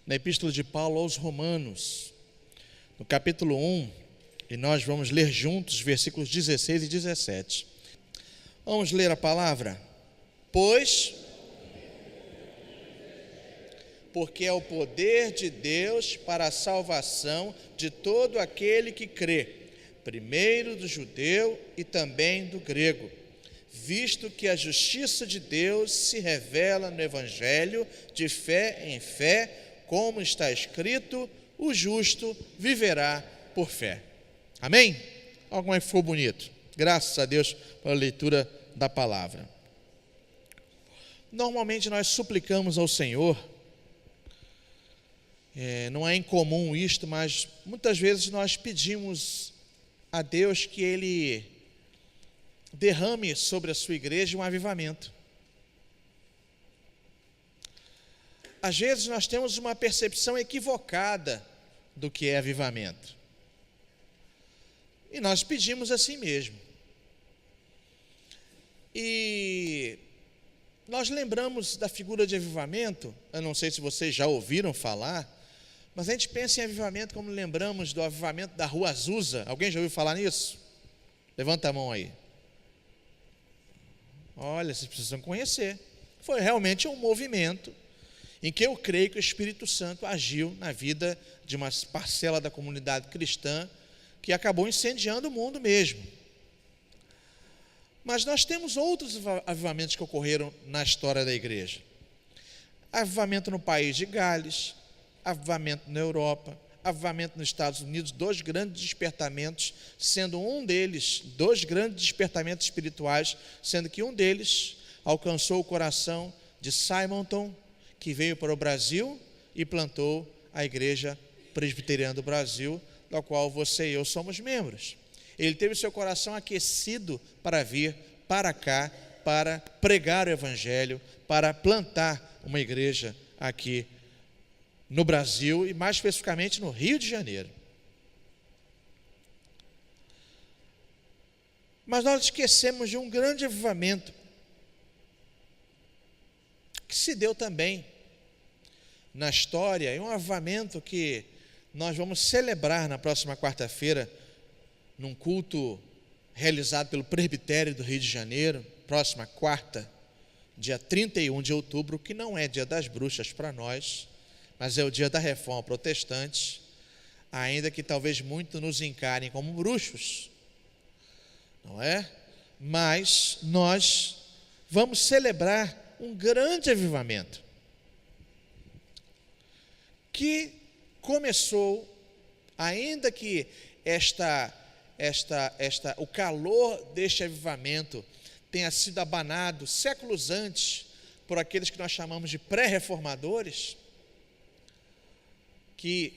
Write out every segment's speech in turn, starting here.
na Epístola de Paulo aos Romanos, no capítulo 1, e nós vamos ler juntos versículos 16 e 17. Vamos ler a palavra? Porque é o poder de Deus para a salvação de todo aquele que crê, primeiro do judeu e também do grego, visto que a justiça de Deus se revela no Evangelho de fé em fé, como está escrito, o justo viverá por fé. Amém? Olha como é que ficou bonito. Graças a Deus pela leitura da palavra. Normalmente nós suplicamos ao Senhor, não é incomum isto, mas muitas vezes nós pedimos a Deus que Ele derrame sobre a sua igreja um avivamento. Às vezes nós temos uma percepção equivocada do que é avivamento. E nós pedimos assim mesmo. E nós lembramos da figura de avivamento, eu não sei se vocês já ouviram falar, mas a gente pensa em avivamento como lembramos do avivamento da Rua Azusa. Alguém já ouviu falar nisso? Levanta a mão aí. Olha, vocês precisam conhecer. Foi realmente um movimento em que eu creio que o Espírito Santo agiu na vida de uma parcela da comunidade cristã que acabou incendiando o mundo mesmo. Mas nós temos outros avivamentos que ocorreram na história da igreja. Avivamento no país de Gales, avivamento na Europa, avivamento nos Estados Unidos, dois grandes despertamentos, sendo um deles, dois grandes despertamentos espirituais, sendo que um deles alcançou o coração de Simonton, que veio para o Brasil e plantou a Igreja Presbiteriana do Brasil, da qual você e eu somos membros. Ele teve seu coração aquecido para vir para cá, para pregar o Evangelho, para plantar uma igreja aqui no Brasil e mais especificamente no Rio de Janeiro. Mas nós esquecemos de um grande avivamento que se deu também na história, e um avivamento que nós vamos celebrar na próxima quarta-feira, num culto realizado pelo Presbitério do Rio de Janeiro, próxima quarta, dia 31 de outubro, que não é dia das bruxas para nós, mas é o dia da Reforma Protestante, ainda que talvez muitos nos encarem como bruxos, não é? Mas nós vamos celebrar um grande avivamento, que começou, ainda que o calor deste avivamento tenha sido abanado séculos antes por aqueles que nós chamamos de pré-reformadores, que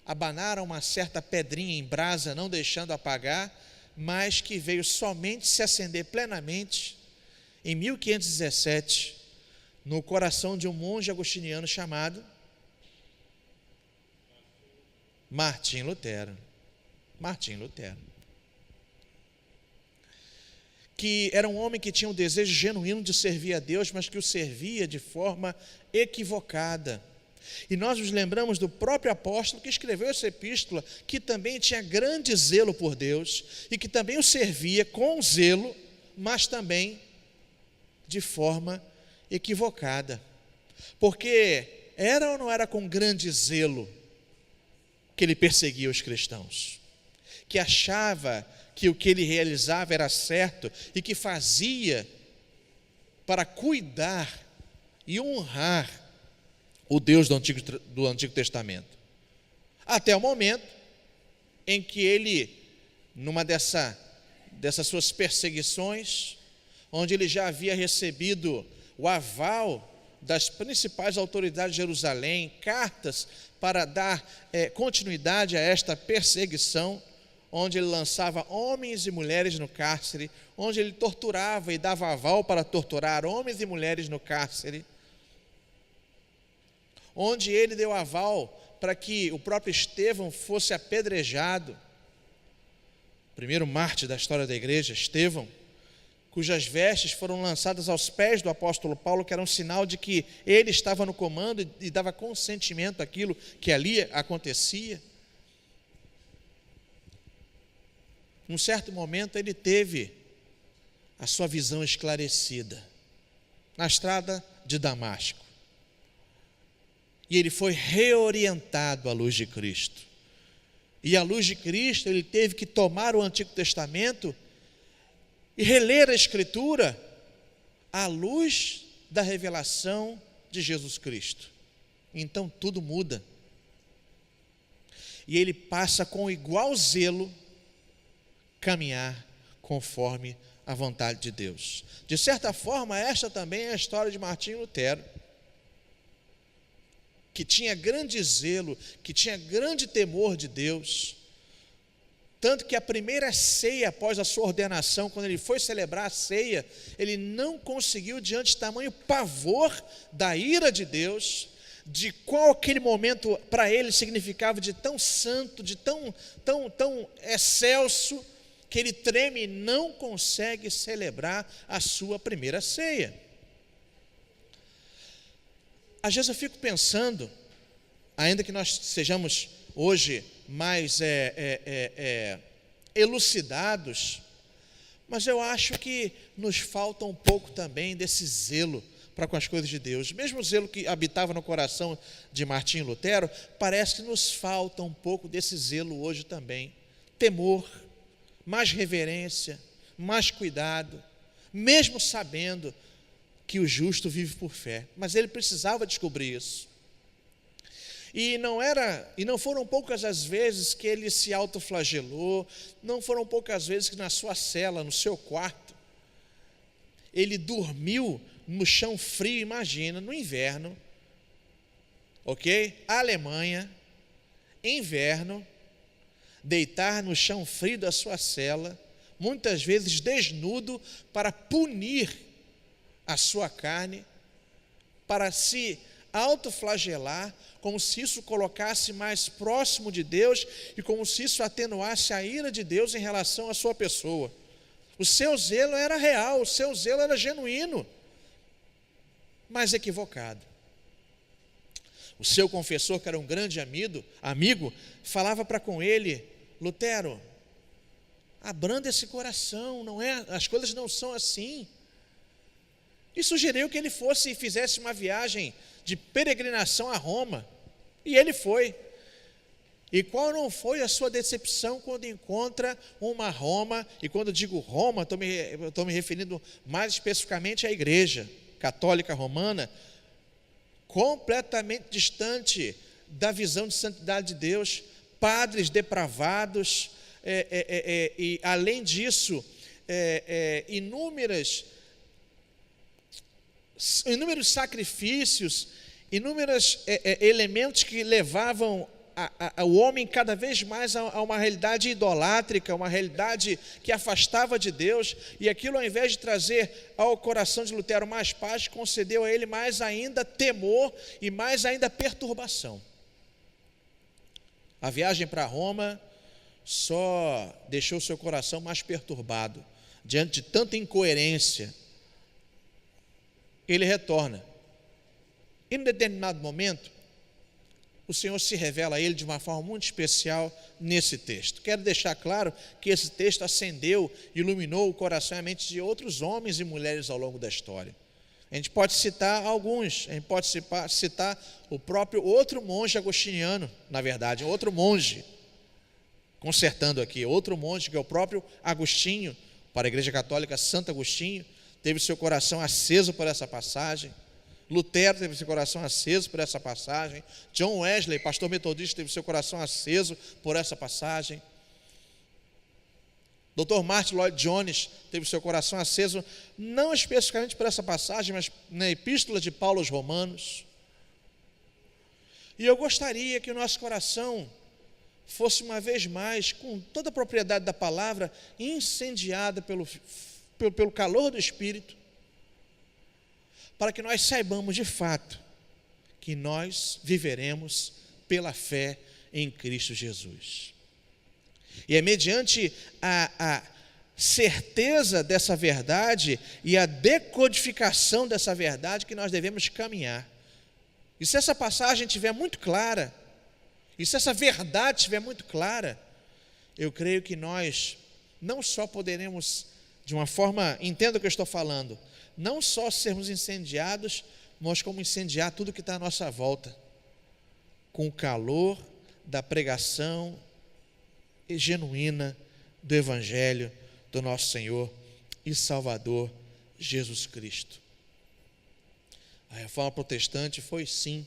abanaram uma certa pedrinha em brasa, não deixando apagar, mas que veio somente se acender plenamente em 1517, no coração de um monge agostiniano chamado Martim Lutero, que era um homem que tinha um desejo genuíno de servir a Deus, mas que o servia de forma equivocada. E nós nos lembramos do próprio apóstolo que escreveu essa epístola, que também tinha grande zelo por Deus, e que também o servia com zelo, mas também de forma equivocada. Porque era ou não era com grande zelo que ele perseguia os cristãos, que achava que o que ele realizava era certo e que fazia para cuidar e honrar o Deus do Antigo Testamento. Até o momento em que ele, numa dessas suas perseguições, onde ele já havia recebido o aval das principais autoridades de Jerusalém, cartas para dar continuidade a esta perseguição, onde ele lançava homens e mulheres no cárcere, onde ele torturava e dava aval para torturar homens e mulheres no cárcere, onde ele deu aval para que o próprio Estevão fosse apedrejado, primeiro mártir da história da igreja, Estevão, cujas vestes foram lançadas aos pés do apóstolo Paulo, que era um sinal de que ele estava no comando e dava consentimento àquilo que ali acontecia. Num certo momento ele teve a sua visão esclarecida, na estrada de Damasco. E ele foi reorientado à luz de Cristo. E à luz de Cristo ele teve que tomar o Antigo Testamento e reler a Escritura à luz da revelação de Jesus Cristo. Então tudo muda. E ele passa com igual zelo caminhar conforme a vontade de Deus. De certa forma, esta também é a história de Martinho Lutero, que tinha grande zelo, que tinha grande temor de Deus, tanto que a primeira ceia após a sua ordenação, quando ele foi celebrar a ceia, ele não conseguiu, diante de tamanho pavor da ira de Deus, de qual aquele momento para ele significava de tão santo, de tão excelso, que ele treme e não consegue celebrar a sua primeira ceia. Às vezes eu fico pensando, ainda que nós sejamos hoje mais elucidados, mas eu acho que nos falta um pouco também desse zelo para com as coisas de Deus. Mesmo o zelo que habitava no coração de Martinho Lutero, parece que nos falta um pouco desse zelo hoje também. Temor, mais reverência, mais cuidado, mesmo sabendo que o justo vive por fé. Mas ele precisava descobrir isso. E não foram poucas as vezes que ele se autoflagelou, não foram poucas vezes que na sua cela, no seu quarto, ele dormiu no chão frio, imagina, no inverno, ok? Alemanha, inverno, deitar no chão frio da sua cela, muitas vezes desnudo, para punir a sua carne, para se autoflagelar, como se isso colocasse mais próximo de Deus e como se isso atenuasse a ira de Deus em relação à sua pessoa. O seu zelo era real, o seu zelo era genuíno, mas equivocado. O seu confessor, que era um grande amigo, falava para com ele: Lutero, abranda esse coração, as coisas não são assim. E sugeriu que ele fosse e fizesse uma viagem de peregrinação a Roma. E ele foi. E qual não foi a sua decepção quando encontra uma Roma, e quando digo Roma, estou me referindo mais especificamente à Igreja Católica Romana, completamente distante da visão de santidade de Deus, padres depravados, e além disso, inúmeros sacrifícios, inúmeros elementos que levavam o homem cada vez mais a uma realidade idolátrica, uma realidade que afastava de Deus, e aquilo, ao invés de trazer ao coração de Lutero mais paz, concedeu a ele mais ainda temor e mais ainda perturbação. A viagem para Roma só deixou seu coração mais perturbado, diante de tanta incoerência. Ele retorna. E em determinado momento, o Senhor se revela a ele de uma forma muito especial nesse texto. Quero deixar claro que esse texto acendeu, iluminou o coração e a mente de outros homens e mulheres ao longo da história. A gente pode citar alguns, a gente pode citar o próprio outro monge agostiniano, na verdade, outro monge, consertando aqui, outro monge que é o próprio Agostinho, para a Igreja Católica, Santo Agostinho, teve seu coração aceso por essa passagem. Lutero teve seu coração aceso por essa passagem. John Wesley, pastor metodista, teve seu coração aceso por essa passagem. Dr. Martin Lloyd Jones teve seu coração aceso, não especificamente por essa passagem, mas na Epístola de Paulo aos Romanos. E eu gostaria que o nosso coração fosse uma vez mais, com toda a propriedade da palavra, incendiada pelo calor do Espírito, para que nós saibamos de fato que nós viveremos pela fé em Cristo Jesus. E é mediante a certeza dessa verdade e a decodificação dessa verdade que nós devemos caminhar. E se essa passagem estiver muito clara, e se essa verdade estiver muito clara, eu creio que nós não só poderemos, de uma forma, entenda o que eu estou falando, não só sermos incendiados, mas como incendiar tudo que está à nossa volta, com o calor da pregação genuína do Evangelho do nosso Senhor e Salvador Jesus Cristo. A Reforma Protestante foi, sim,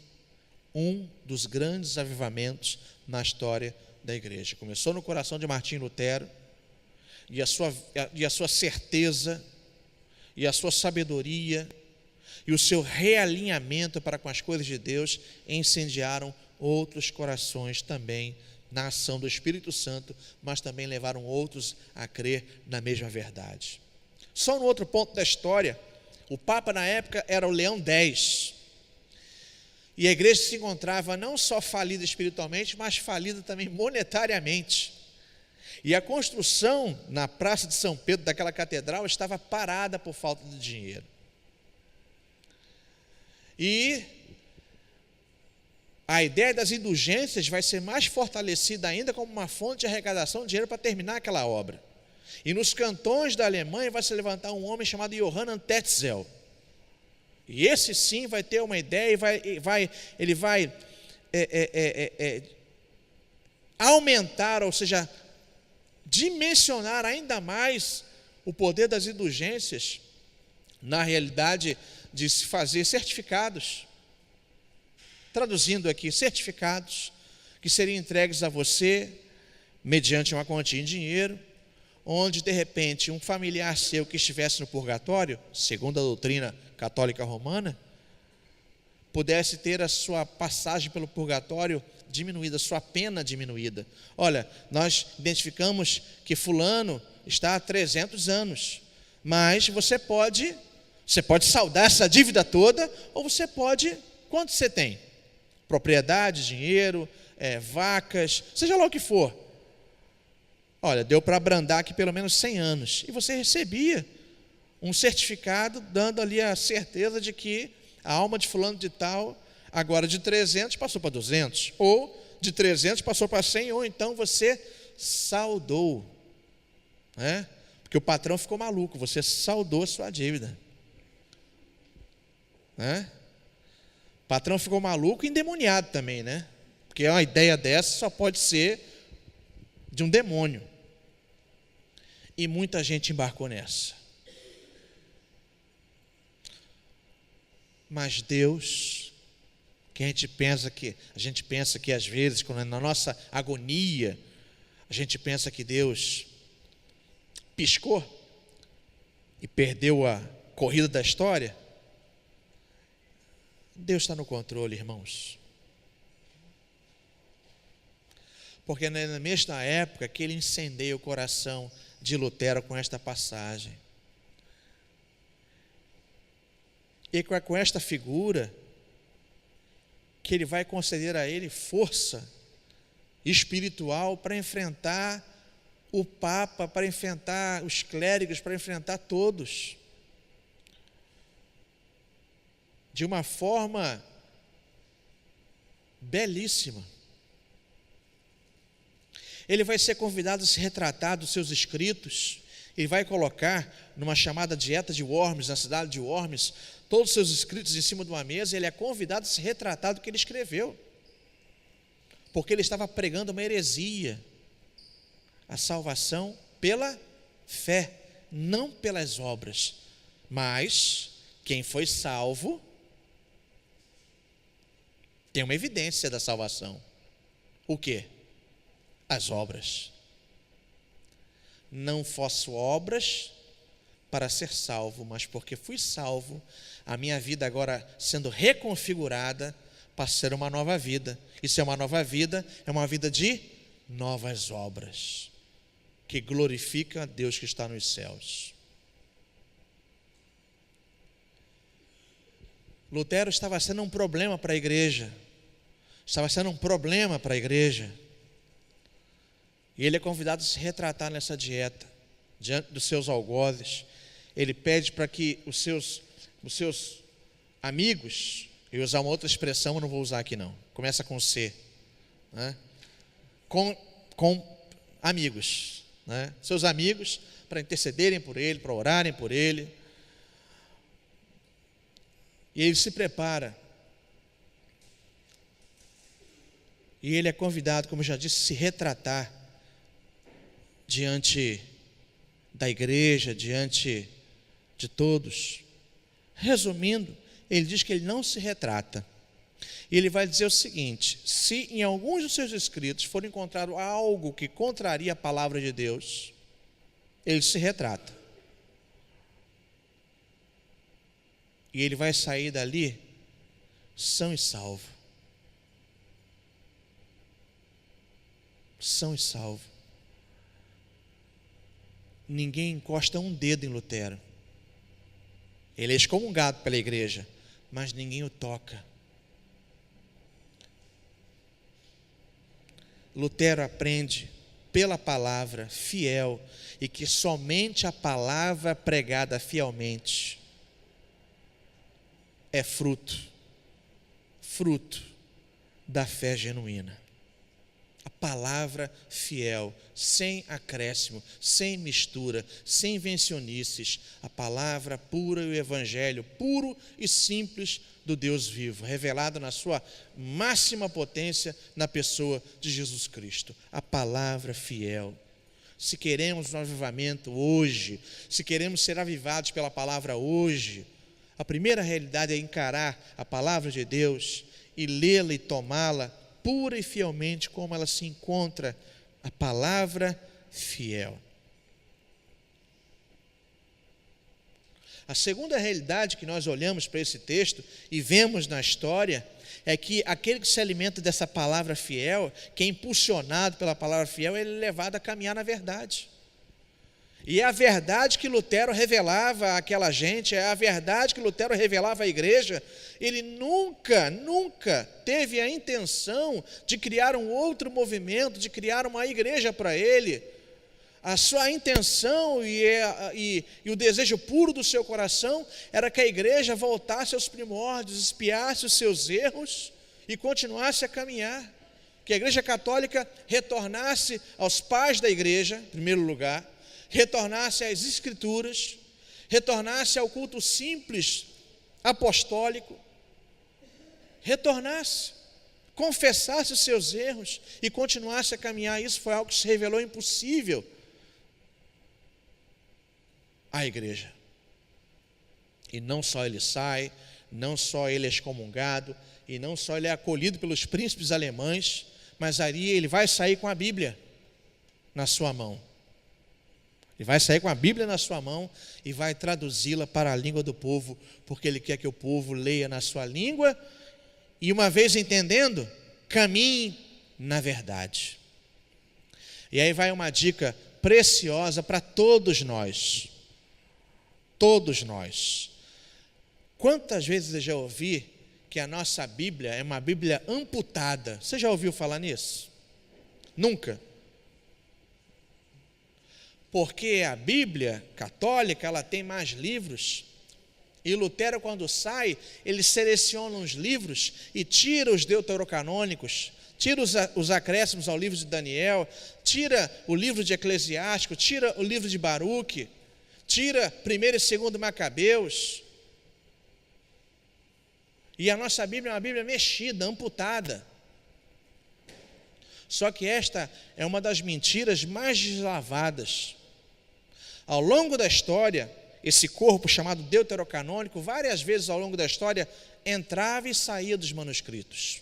um dos grandes avivamentos na história da igreja. Começou no coração de Martinho Lutero, e a sua certeza, e a sua sabedoria, e o seu realinhamento para com as coisas de Deus incendiaram outros corações também na ação do Espírito Santo, mas também levaram outros a crer na mesma verdade. Só no outro ponto da história, o Papa na época era o Leão X, e a igreja se encontrava não só falida espiritualmente, mas falida também monetariamente. E a construção na Praça de São Pedro daquela catedral estava parada por falta de dinheiro. E a ideia das indulgências vai ser mais fortalecida ainda como uma fonte de arrecadação de dinheiro para terminar aquela obra. E nos cantões da Alemanha vai se levantar um homem chamado Johann Tetzel. E esse sim vai ter uma ideia e ele vai aumentar, ou seja, dimensionar ainda mais o poder das indulgências na realidade de se fazer certificados. Traduzindo aqui, certificados que seriam entregues a você mediante uma quantia em dinheiro, onde de repente um familiar seu que estivesse no purgatório, segundo a doutrina católica romana, pudesse ter a sua passagem pelo purgatório diminuída, sua pena diminuída. Olha, nós identificamos que fulano está há 300 anos, mas você pode saldar essa dívida toda, ou você pode, quanto você tem? Propriedade, dinheiro, vacas, seja lá o que for. Olha, deu para abrandar aqui pelo menos 100 anos. E você recebia um certificado dando ali a certeza de que a alma de fulano de tal, agora de 300 passou para 200, ou de 300 passou para 100, ou então você saldou, né? Porque o patrão ficou maluco, você saldou a sua dívida, né? O patrão ficou maluco e endemoniado também, né? Porque uma ideia dessa só pode ser de um demônio. E muita gente embarcou nessa. Mas Deus, que a gente pensa que às vezes, quando na nossa agonia, a gente pensa que Deus piscou e perdeu a corrida da história. Deus está no controle, irmãos. Porque na mesma época que ele incendeia o coração de Lutero com esta passagem. E com esta figura, que ele vai conceder a ele força espiritual para enfrentar o Papa, para enfrentar os clérigos, para enfrentar todos. De uma forma belíssima. Ele vai ser convidado a se retratar dos seus escritos. Ele vai colocar numa chamada dieta de Worms, na cidade de Worms, todos os seus escritos em cima de uma mesa. Ele é convidado a se retratar do que ele escreveu, porque ele estava pregando uma heresia, a salvação pela fé, não pelas obras. Mas quem foi salvo tem uma evidência da salvação. O quê? As obras. Não faço obras para ser salvo, mas porque fui salvo, a minha vida agora sendo reconfigurada para ser uma nova vida. E se é uma nova vida, é uma vida de novas obras, que glorifica a Deus que está nos céus. Lutero estava sendo um problema para a igreja. Estava sendo um problema para a igreja. E ele é convidado a se retratar nessa dieta. diante dos seus algozes, ele pede para que os seus amigos, eu vou usar uma outra expressão, eu não vou usar aqui não, começa com C, né? com amigos, né? Seus amigos, para intercederem por ele, para orarem por ele. E ele se prepara. E ele é convidado, como eu já disse, a se retratar diante da igreja, diante de todos. Resumindo, ele diz que ele não se retrata. E ele vai dizer o seguinte: se em alguns dos seus escritos for encontrado algo que contraria a palavra de Deus, ele se retrata. E ele vai sair dali são e salvo. São e salvo. Ninguém encosta um dedo em Lutero. Ele é excomungado pela igreja, mas ninguém o toca. Lutero aprende pela palavra fiel, e que somente a palavra pregada fielmente é fruto da fé genuína. A palavra fiel, sem acréscimo, sem mistura, sem invencionices, a palavra pura e o evangelho puro e simples do Deus vivo, revelado na sua máxima potência na pessoa de Jesus Cristo. A palavra fiel. Se queremos um avivamento hoje, se queremos ser avivados pela palavra hoje, a primeira realidade é encarar a palavra de Deus e lê-la e tomá-la pura e fielmente como ela se encontra, a palavra fiel. A segunda realidade que nós olhamos para esse texto e vemos na história é que aquele que se alimenta dessa palavra fiel, que é impulsionado pela palavra fiel, ele é levado a caminhar na verdade. E é a verdade que Lutero revelava àquela gente, é a verdade que Lutero revelava à igreja. Ele nunca teve a intenção de criar um outro movimento, de criar uma igreja para ele. A sua intenção e o desejo puro do seu coração era que a igreja voltasse aos primórdios, espiasse os seus erros e continuasse a caminhar. Que a igreja católica retornasse aos pais da igreja, em primeiro lugar, retornasse às escrituras, retornasse ao culto simples apostólico, retornasse, confessasse os seus erros e continuasse a caminhar. Isso foi algo que se revelou impossível à igreja. E não só ele sai, não só ele é excomungado, e não só ele é acolhido pelos príncipes alemães, mas aí ele vai sair com a Bíblia na sua mão. Ele vai sair com a Bíblia na sua mão e vai traduzi-la para a língua do povo, porque ele quer que o povo leia na sua língua e, uma vez entendendo, caminhe na verdade. E aí vai uma dica preciosa para todos nós. Todos nós. Quantas vezes eu já ouvi que a nossa Bíblia é uma Bíblia amputada? Você já ouviu falar nisso? Nunca. Porque a Bíblia católica, ela tem mais livros, e Lutero, quando sai, ele seleciona uns livros e tira os deuterocanônicos, tira os acréscimos ao livro de Daniel, tira o livro de Eclesiástico, tira o livro de Baruque, tira 1º e 2º Macabeus. E a nossa Bíblia é uma Bíblia mexida, amputada. Só que esta é uma das mentiras mais deslavadas. Ao longo da história, esse corpo chamado deuterocanônico, várias vezes ao longo da história, entrava e saía dos manuscritos.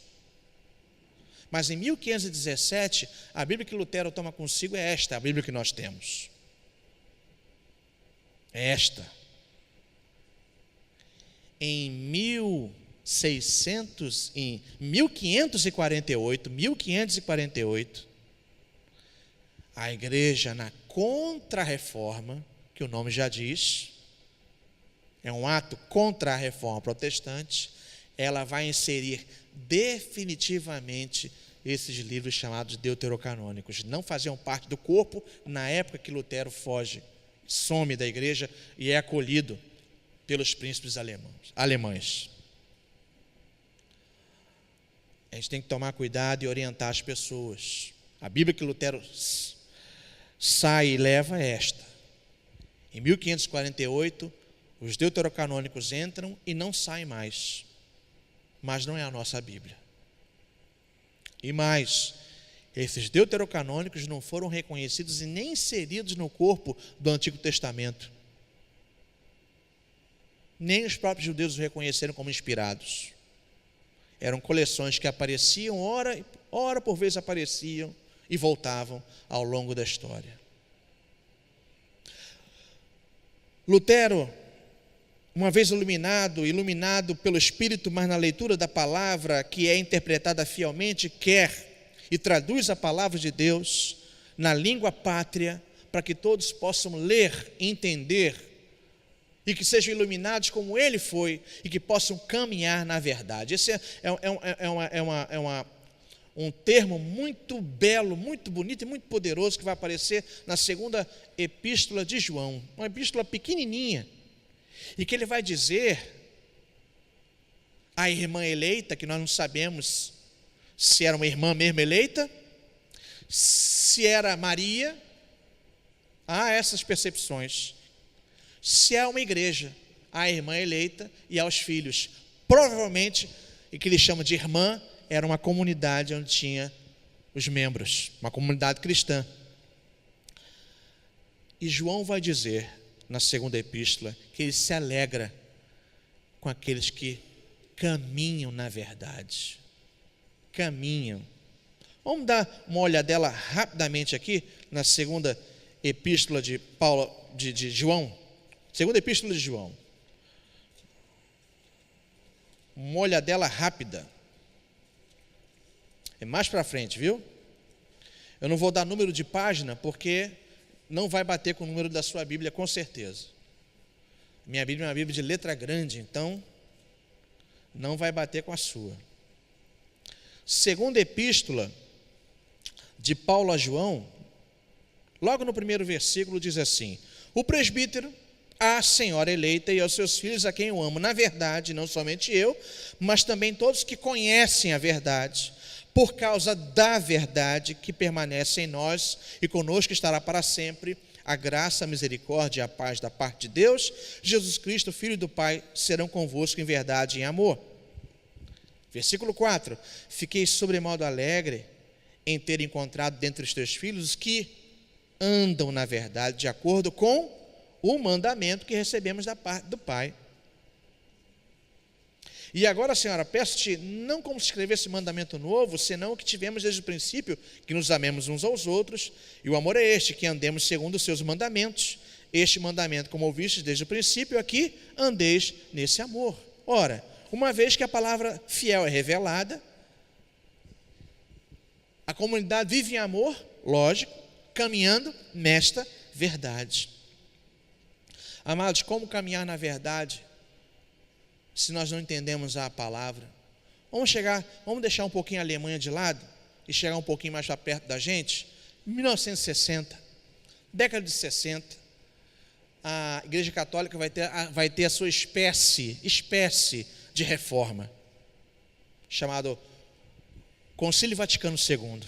Mas em 1517, a Bíblia que Lutero toma consigo é esta, a Bíblia que nós temos. É esta. Em 1548, a igreja, na Contra-Reforma, que o nome já diz, é um ato contra a reforma protestante, ela vai inserir definitivamente esses livros chamados deuterocanônicos. Não faziam parte do corpo na época que Lutero foge some da igreja e é acolhido pelos príncipes alemães. A gente tem que tomar cuidado e orientar as pessoas. A Bíblia que Lutero sai e leva é esta. Em 1548, os deuterocanônicos entram e não saem mais. Mas não é a nossa Bíblia. E mais, esses deuterocanônicos não foram reconhecidos e nem inseridos no corpo do Antigo Testamento. Nem os próprios judeus os reconheceram como inspirados. Eram coleções que apareciam, ora por vez apareciam e voltavam ao longo da história. Lutero, uma vez iluminado pelo Espírito, mas na leitura da palavra, que é interpretada fielmente, quer e traduz a palavra de Deus na língua pátria, para que todos possam ler, entender, e que sejam iluminados como ele foi, e que possam caminhar na verdade. Esse um termo muito belo, muito bonito e muito poderoso, que vai aparecer na segunda epístola de João, uma epístola pequenininha, e que ele vai dizer à irmã eleita, que nós não sabemos se era uma irmã mesmo eleita, se era Maria, há essas percepções. Se é uma igreja, a irmã eleita e aos filhos. Provavelmente, e que ele chama de irmã, era uma comunidade onde tinha os membros, uma comunidade cristã. E João vai dizer, na segunda epístola, que ele se alegra com aqueles que caminham na verdade. Caminham. Vamos dar uma olhadela rapidamente aqui, na segunda epístola de João. Segunda epístola de João. Uma olhadela rápida. É mais para frente, viu? Eu não vou dar número de página, porque não vai bater com o número da sua Bíblia, com certeza. Minha Bíblia é uma Bíblia de letra grande, então não vai bater com a sua. Segunda epístola de Paulo a João, logo no primeiro versículo diz assim: o presbítero, a senhora eleita e aos seus filhos, a quem eu amo na verdade, não somente eu, mas também todos que conhecem a verdade, por causa da verdade que permanece em nós e conosco estará para sempre, a graça, a misericórdia e a paz da parte de Deus, Jesus Cristo, Filho do Pai, serão convosco em verdade e em amor. Versículo 4: fiquei sobremodo alegre em ter encontrado dentre os teus filhos os que andam na verdade, de acordo com o mandamento que recebemos da parte do Pai. E agora, Senhora, peço-te, não como se escrevesse mandamento novo, senão o que tivemos desde o princípio, que nos amemos uns aos outros, e o amor é este, que andemos segundo os seus mandamentos. Este mandamento, como ouvistes desde o princípio, aqui andeis nesse amor. Ora, uma vez que a palavra fiel é revelada, a comunidade vive em amor, lógico, caminhando nesta verdade. Amados, como caminhar na verdade se nós não entendemos a palavra? Vamos deixar um pouquinho a Alemanha de lado e chegar um pouquinho mais para perto da gente. 1960, década de 60, a Igreja Católica vai ter a sua espécie de reforma, chamado Concílio Vaticano II.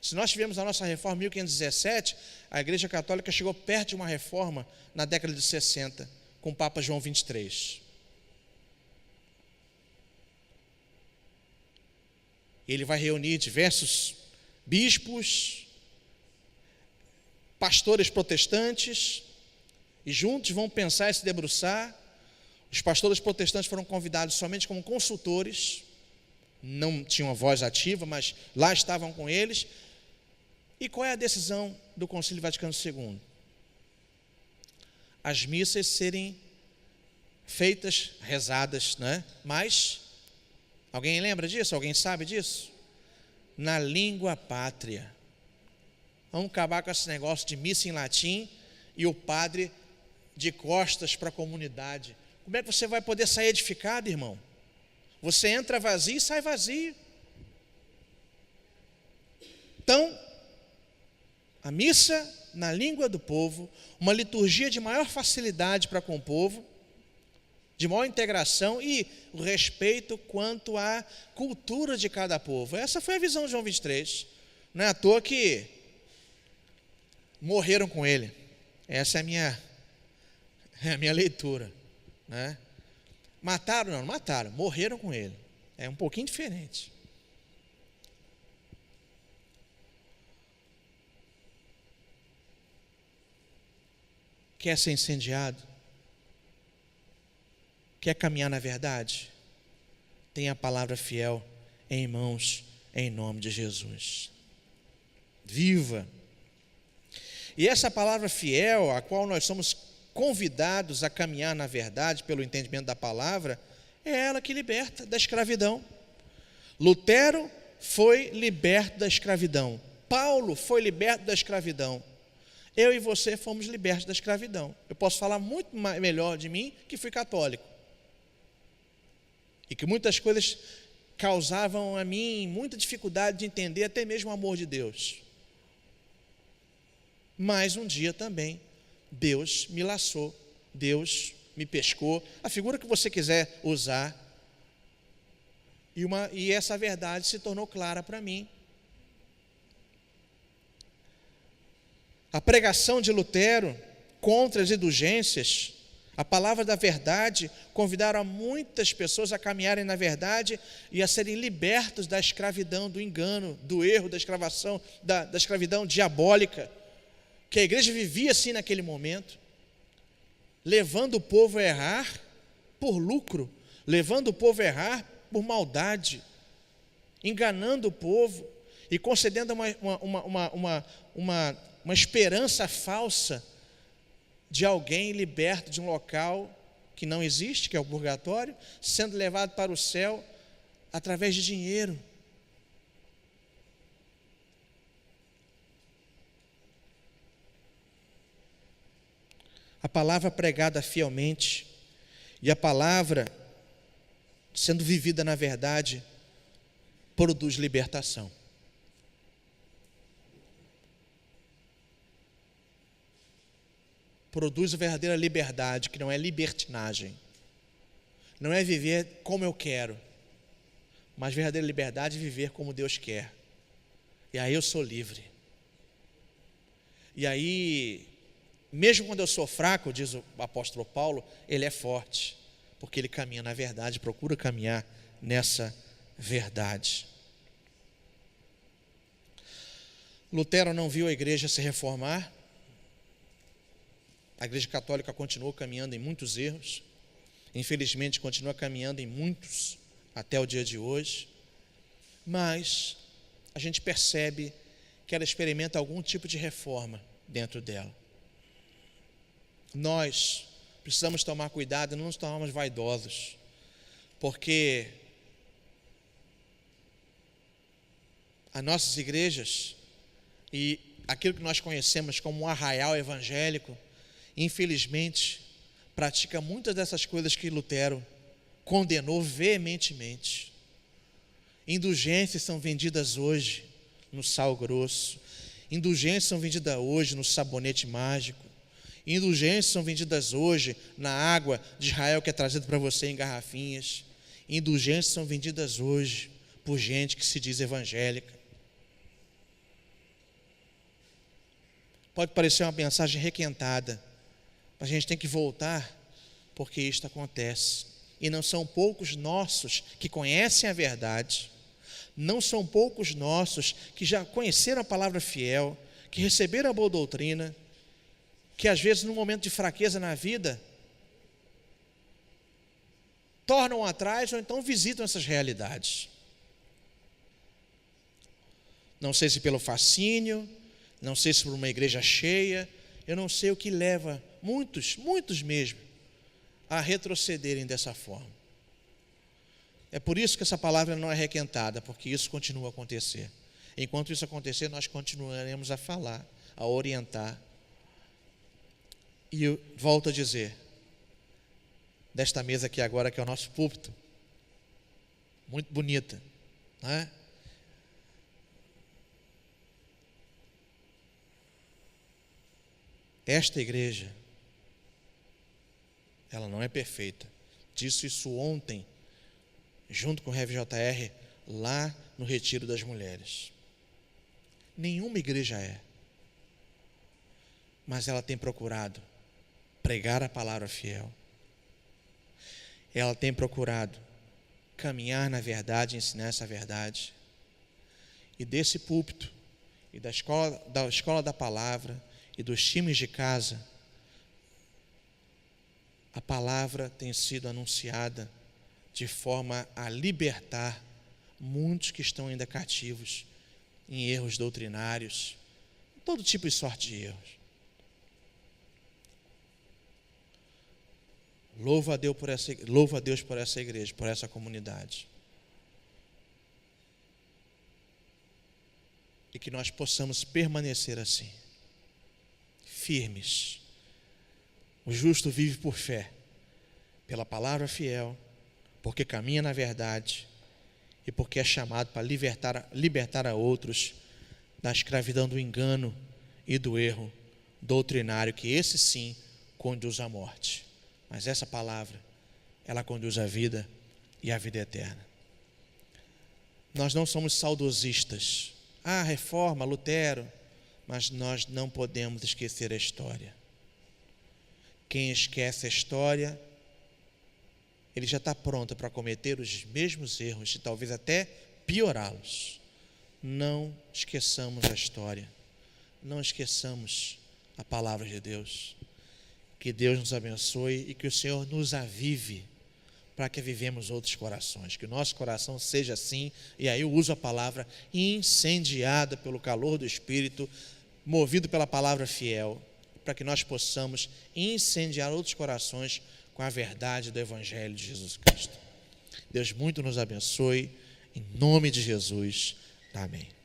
Se nós tivemos a nossa reforma em 1517, a Igreja Católica chegou perto de uma reforma na década de 60, com o Papa João 23. Ele vai reunir diversos bispos, pastores protestantes, e juntos vão pensar e se debruçar. Os pastores protestantes foram convidados somente como consultores, não tinham voz ativa, mas lá estavam com eles. E qual é a decisão do Concílio Vaticano II? As missas serem feitas, rezadas, né? Mas, alguém lembra disso? Alguém sabe disso? Na língua pátria. Vamos acabar com esse negócio de missa em latim e o padre de costas para a comunidade. Como é que você vai poder sair edificado, irmão? Você entra vazio e sai vazio. Então, a missa na língua do povo, uma liturgia de maior facilidade para com o povo, de maior integração e o respeito quanto à cultura de cada povo. Essa foi a visão de João 23. Não é à toa que morreram com ele. Essa é a minha leitura, né? Mataram? Não mataram, morreram com ele. É um pouquinho diferente. Quer ser incendiado? Quer caminhar na verdade? Tenha a palavra fiel em mãos, em nome de Jesus. Viva! E essa palavra fiel, a qual nós somos convidados a caminhar na verdade, pelo entendimento da palavra, é ela que liberta da escravidão. Lutero foi liberto da escravidão. Paulo foi liberto da escravidão. Eu e você fomos libertos da escravidão. Eu posso falar muito melhor de mim, que fui católico. E que muitas coisas causavam a mim muita dificuldade de entender até mesmo o amor de Deus. Mas um dia também, Deus me laçou, Deus me pescou, a figura que você quiser usar, e essa verdade se tornou clara para mim. A pregação de Lutero contra as indulgências, a palavra da verdade, convidaram muitas pessoas a caminharem na verdade e a serem libertos da escravidão, do engano, do erro, da escravidão, da escravidão diabólica, que a igreja vivia assim naquele momento, levando o povo a errar por lucro, levando o povo a errar por maldade, enganando o povo e concedendo uma esperança falsa de alguém liberto de um local que não existe, que é o purgatório, sendo levado para o céu através de dinheiro. A palavra pregada fielmente e a palavra sendo vivida na verdade produz libertação. Produz a verdadeira liberdade, que não é libertinagem. Não é viver como eu quero, mas verdadeira liberdade é viver como Deus quer. E aí eu sou livre. E aí, mesmo quando eu sou fraco, diz o apóstolo Paulo, ele é forte, porque ele caminha na verdade, procura caminhar nessa verdade. Lutero não viu a igreja se reformar. A igreja católica continuou caminhando em muitos erros, infelizmente continua caminhando em muitos até o dia de hoje, mas a gente percebe que ela experimenta algum tipo de reforma dentro dela. Nós precisamos tomar cuidado e não nos tornarmos vaidosos, porque as nossas igrejas e aquilo que nós conhecemos como um arraial evangélico, infelizmente, pratica muitas dessas coisas que Lutero condenou veementemente. Indulgências são vendidas hoje no sal grosso, indulgências são vendidas hoje no sabonete mágico, indulgências são vendidas hoje na água de Israel que é trazida para você em garrafinhas, indulgências são vendidas hoje por gente que se diz evangélica. Pode parecer uma mensagem requentada, a gente tem que voltar, porque isto acontece. E não são poucos nossos que conhecem a verdade, não são poucos nossos que já conheceram a palavra fiel, que receberam a boa doutrina, que às vezes num momento de fraqueza na vida, tornam atrás ou então visitam essas realidades. Não sei se pelo fascínio, não sei se por uma igreja cheia, eu não sei o que leva muitos mesmo, a retrocederem dessa forma. É por isso que essa palavra não é requentada, porque isso continua a acontecer. Enquanto isso acontecer, nós continuaremos a falar, a orientar. E eu volto a dizer, desta mesa aqui agora, que é o nosso púlpito, muito bonita, não é? Esta igreja, ela não é perfeita. Disse isso ontem, junto com o Rev JR, lá no Retiro das Mulheres. Nenhuma igreja é. Mas ela tem procurado pregar a palavra fiel. Ela tem procurado caminhar na verdade, ensinar essa verdade. E desse púlpito, e da escola da palavra, e dos times de casa, a palavra tem sido anunciada de forma a libertar muitos que estão ainda cativos em erros doutrinários, todo tipo e sorte de erros. Louvo a Deus por essa igreja, por essa comunidade. E que nós possamos permanecer assim, firmes. O justo vive por fé, pela palavra fiel, porque caminha na verdade e porque é chamado para libertar a outros da escravidão do engano e do erro doutrinário, que esse sim conduz à morte. Mas essa palavra, ela conduz à vida e à vida eterna. Nós não somos saudosistas. Reforma, Lutero, mas nós não podemos esquecer a história. Quem esquece a história, ele já está pronto para cometer os mesmos erros e talvez até piorá-los. Não esqueçamos a história, não esqueçamos a palavra de Deus. Que Deus nos abençoe e que o Senhor nos avive para que vivemos outros corações, que o nosso coração seja assim, e aí eu uso a palavra, incendiada pelo calor do Espírito, movido pela palavra fiel, para que nós possamos incendiar outros corações com a verdade do Evangelho de Jesus Cristo. Deus muito nos abençoe, em nome de Jesus. Amém.